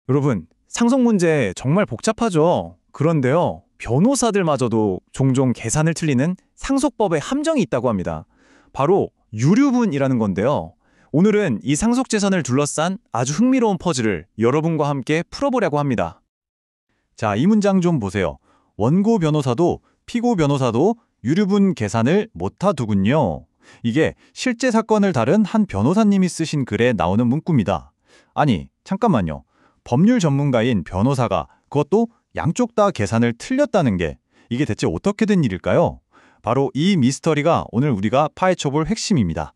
여러분, 상속 문제 정말 복잡하죠? 그런데요, 변호사들마저도 종종 계산을 틀리는 상속법의 함정이 있다고 합니다. 바로 유류분이라는 건데요. 오늘은 이 상속재산을 둘러싼 아주 흥미로운 퍼즐을 여러분과 함께 풀어보려고 합니다. 자, 이 문장 좀 보세요. 원고 변호사도 피고 변호사도 유류분 계산을 못하두군요. 이게 실제 사건을 다룬 한 변호사님이 쓰신 글에 나오는 문구입니다. 아니, 잠깐만요. 법률 전문가인 변호사가 그것도 양쪽 다 계산을 틀렸다는 게 이게 대체 어떻게 된 일일까요? 바로 이 미스터리가 오늘 우리가 파헤쳐볼 핵심입니다.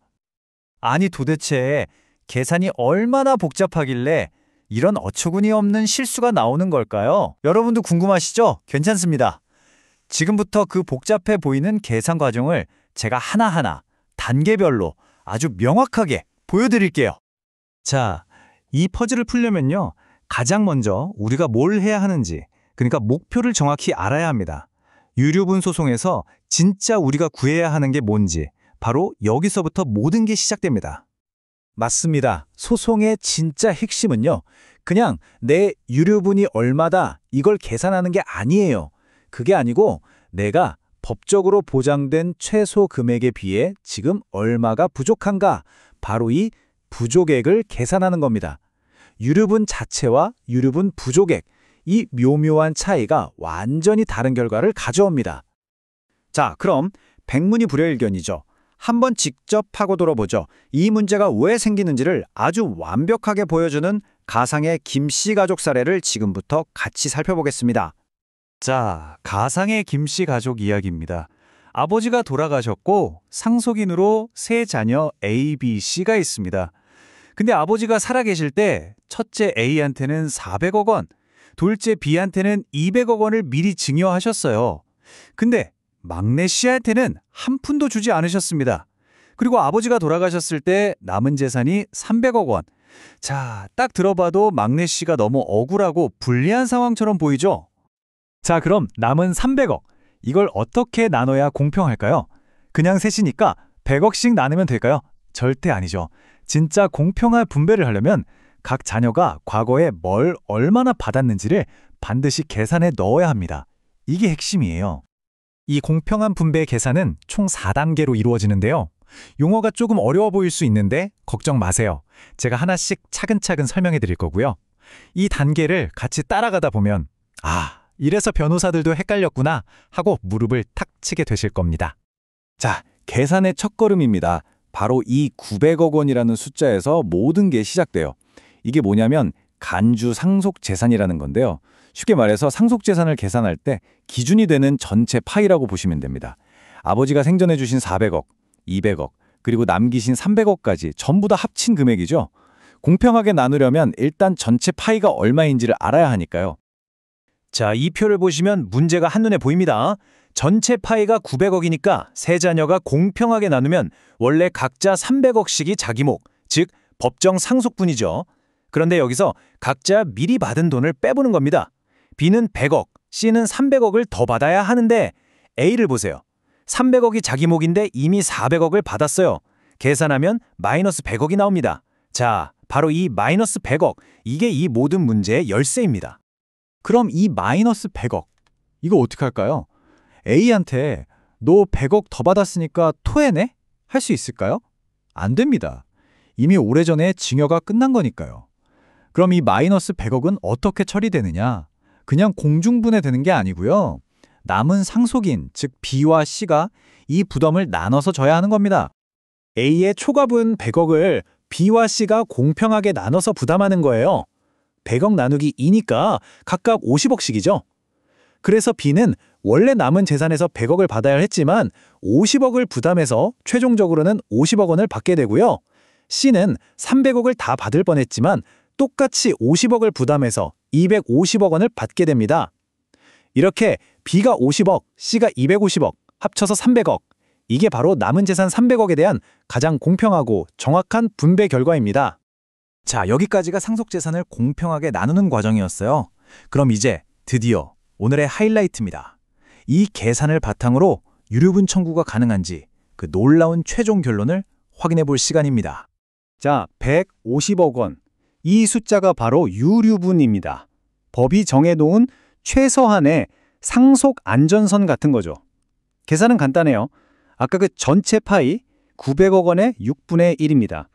아니 도대체 계산이 얼마나 복잡하길래 이런 어처구니 없는 실수가 나오는 걸까요? 여러분도 궁금하시죠? 괜찮습니다. 지금부터 그 복잡해 보이는 계산 과정을 제가 하나하나 단계별로 아주 명확하게 보여드릴게요. 자, 이 퍼즐을 풀려면요. 가장 먼저 우리가 뭘 해야 하는지, 그러니까 목표를 정확히 알아야 합니다. 유류분 소송에서 진짜 우리가 구해야 하는 게 뭔지, 바로 여기서부터 모든 게 시작됩니다. 맞습니다. 소송의 진짜 핵심은요. 그냥 내 유류분이 얼마다 이걸 계산하는 게 아니에요. 그게 아니고 내가 법적으로 보장된 최소 금액에 비해 지금 얼마가 부족한가, 바로 이 부족액을 계산하는 겁니다. 유류분 자체와 유류분 부족액, 이 묘묘한 차이가 완전히 다른 결과를 가져옵니다. 자, 그럼 백문이 불여일견이죠. 한번 직접 파고들어보죠. 이 문제가 왜 생기는지를 아주 완벽하게 보여주는 가상의 김씨 가족 사례를 지금부터 같이 살펴보겠습니다. 자, 가상의 김씨 가족 이야기입니다. 아버지가 돌아가셨고 상속인으로 세 자녀 A, B, C가 있습니다. 근데 아버지가 살아계실 때 첫째 A한테는 400억 원, 둘째 B한테는 200억 원을 미리 증여하셨어요. 근데 막내 C한테는 한 푼도 주지 않으셨습니다. 그리고 아버지가 돌아가셨을 때 남은 재산이 300억 원. 자, 딱 들어봐도 막내 C가 너무 억울하고 불리한 상황처럼 보이죠? 자, 그럼 남은 300억. 이걸 어떻게 나눠야 공평할까요? 그냥 셋이니까 100억씩 나누면 될까요? 절대 아니죠. 진짜 공평한 분배를 하려면 각 자녀가 과거에 뭘 얼마나 받았는지를 반드시 계산에 넣어야 합니다. 이게 핵심이에요. 이 공평한 분배 계산은 총 4단계로 이루어지는데요. 용어가 조금 어려워 보일 수 있는데 걱정 마세요. 제가 하나씩 차근차근 설명해 드릴 거고요. 이 단계를 같이 따라가다 보면 이래서 변호사들도 헷갈렸구나 하고 무릎을 탁 치게 되실 겁니다. 자, 계산의 첫걸음입니다. 바로 이 900억 원이라는 숫자에서 모든 게 시작돼요. 이게 뭐냐면 간주 상속재산이라는 건데요. 쉽게 말해서 상속재산을 계산할 때 기준이 되는 전체 파이라고 보시면 됩니다. 아버지가 생전해 주신 400억, 200억, 그리고 남기신 300억까지 전부 다 합친 금액이죠. 공평하게 나누려면 일단 전체 파이가 얼마인지를 알아야 하니까요. 자, 이 표를 보시면 문제가 한눈에 보입니다. 전체 파이가 900억이니까 세 자녀가 공평하게 나누면 원래 각자 300억씩이 자기 목, 즉 법정 상속분이죠. 그런데 여기서 각자 미리 받은 돈을 빼보는 겁니다. B는 100억, C는 300억을 더 받아야 하는데 A를 보세요. 300억이 자기 목인데 이미 400억을 받았어요. 계산하면 마이너스 100억이 나옵니다. 자, 바로 이 마이너스 100억, 이게 이 모든 문제의 열쇠입니다. 그럼 이 마이너스 100억, 이거 어떻게 할까요? A한테 너 100억 더 받았으니까 토해내? 할 수 있을까요? 안 됩니다. 이미 오래전에 증여가 끝난 거니까요. 그럼 이 마이너스 100억은 어떻게 처리되느냐? 그냥 공중분해되는 게 아니고요. 남은 상속인, 즉 B와 C가 이 부담을 나눠서 져야 하는 겁니다. A의 초과분 100억을 B와 C가 공평하게 나눠서 부담하는 거예요. 100억 나누기 2니까 각각 50억씩이죠. 그래서 B는 원래 남은 재산에서 100억을 받아야 했지만 50억을 부담해서 최종적으로는 50억 원을 받게 되고요. C는 300억을 다 받을 뻔했지만 똑같이 50억을 부담해서 250억 원을 받게 됩니다. 이렇게 B가 50억, C가 250억, 합쳐서 300억. 이게 바로 남은 재산 300억에 대한 가장 공평하고 정확한 분배 결과입니다. 자, 여기까지가 상속재산을 공평하게 나누는 과정이었어요. 그럼 이제 드디어 오늘의 하이라이트입니다. 이 계산을 바탕으로 유류분 청구가 가능한지 그 놀라운 최종 결론을 확인해 볼 시간입니다. 자, 150억 원. 이 숫자가 바로 유류분입니다. 법이 정해놓은 최소한의 상속 안전선 같은 거죠. 계산은 간단해요. 아까 그 전체 파이 900억 원의 6분의 1입니다.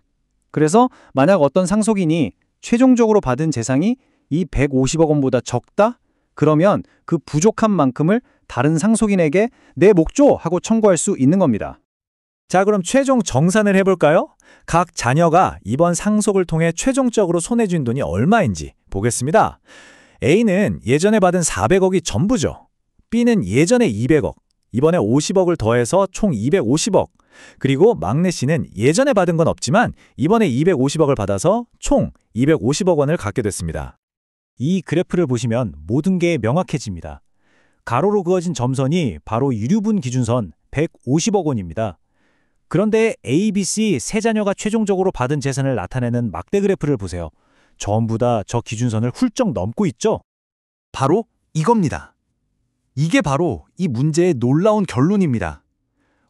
그래서 만약 어떤 상속인이 최종적으로 받은 재산이 이 150억 원보다 적다? 그러면 그 부족한 만큼을 다른 상속인에게 내 몫줘 하고 청구할 수 있는 겁니다. 자, 그럼 최종 정산을 해볼까요? 각 자녀가 이번 상속을 통해 최종적으로 손해준 돈이 얼마인지 보겠습니다. A는 예전에 받은 400억이 전부죠. B는 예전에 200억, 이번에 50억을 더해서 총 250억. 그리고 막내 C는 예전에 받은 건 없지만 이번에 250억을 받아서 총 250억 원을 갖게 됐습니다. 이 그래프를 보시면 모든 게 명확해집니다. 가로로 그어진 점선이 바로 유류분 기준선 150억 원입니다. 그런데 A, B, C 세 자녀가 최종적으로 받은 재산을 나타내는 막대 그래프를 보세요. 전부 다 저 기준선을 훌쩍 넘고 있죠? 바로 이겁니다. 이게 바로 이 문제의 놀라운 결론입니다.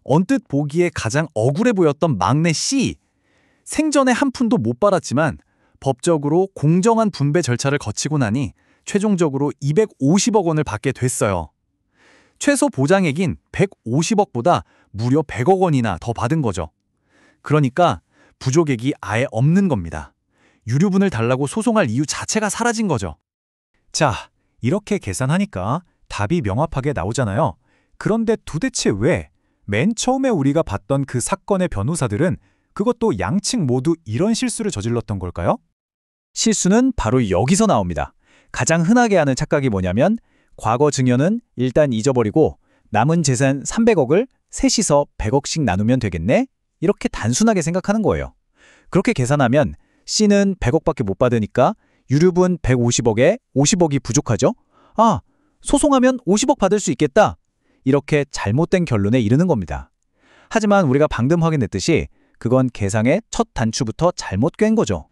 언뜻 보기에 가장 억울해 보였던 막내 C. 생전에 한 푼도 못 받았지만 법적으로 공정한 분배 절차를 거치고 나니 최종적으로 250억 원을 받게 됐어요. 최소 보장액인 150억보다 무려 100억 원이나 더 받은 거죠. 그러니까 부족액이 아예 없는 겁니다. 유류분을 달라고 소송할 이유 자체가 사라진 거죠. 자, 이렇게 계산하니까 답이 명확하게 나오잖아요. 그런데 도대체 왜 맨 처음에 우리가 봤던 그 사건의 변호사들은 그것도 양측 모두 이런 실수를 저질렀던 걸까요? 실수는 바로 여기서 나옵니다. 가장 흔하게 하는 착각이 뭐냐면 과거 증여는 일단 잊어버리고 남은 재산 300억을 셋이서 100억씩 나누면 되겠네? 이렇게 단순하게 생각하는 거예요. 그렇게 계산하면 C는 100억밖에 못 받으니까 유류분 150억에 50억이 부족하죠? 아, 소송하면 50억 받을 수 있겠다. 이렇게 잘못된 결론에 이르는 겁니다. 하지만 우리가 방금 확인했듯이 그건 계상의 첫 단추부터 잘못 꿰은 거죠.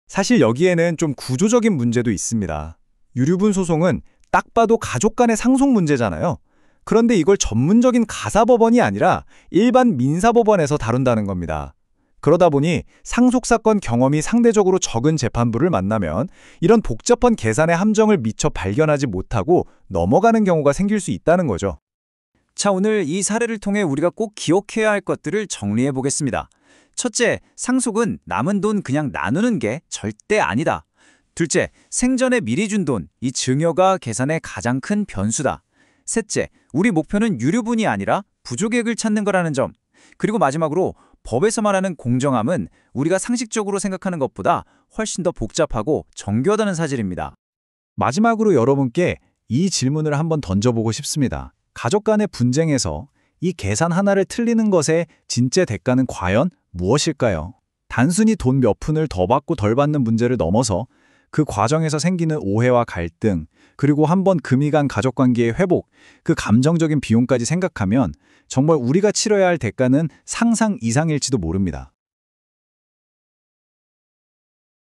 사실 여기에는 좀 구조적인 문제도 있습니다. 유류분 소송은 딱 봐도 가족 간의 상속 문제잖아요. 그런데 이걸 전문적인 가사법원이 아니라 일반 민사법원에서 다룬다는 겁니다. 그러다 보니 상속사건 경험이 상대적으로 적은 재판부를 만나면 이런 복잡한 계산의 함정을 미처 발견하지 못하고 넘어가는 경우가 생길 수 있다는 거죠. 자, 오늘 이 사례를 통해 우리가 꼭 기억해야 할 것들을 정리해 보겠습니다. 첫째, 상속은 남은 돈 그냥 나누는 게 절대 아니다. 둘째, 생전에 미리 준 돈, 이 증여가 계산의 가장 큰 변수다. 셋째, 우리 목표는 유류분이 아니라 부족액을 찾는 거라는 점. 그리고 마지막으로 법에서 말하는 공정함은 우리가 상식적으로 생각하는 것보다 훨씬 더 복잡하고 정교하다는 사실입니다. 마지막으로 여러분께 이 질문을 한번 던져보고 싶습니다. 가족 간의 분쟁에서 이 계산 하나를 틀리는 것의 진짜 대가는 과연 무엇일까요? 단순히 돈 몇 푼을 더 받고 덜 받는 문제를 넘어서 그 과정에서 생기는 오해와 갈등, 그리고 한번 금이 간 가족관계의 회복, 그 감정적인 비용까지 생각하면 정말 우리가 치러야 할 대가는 상상 이상일지도 모릅니다.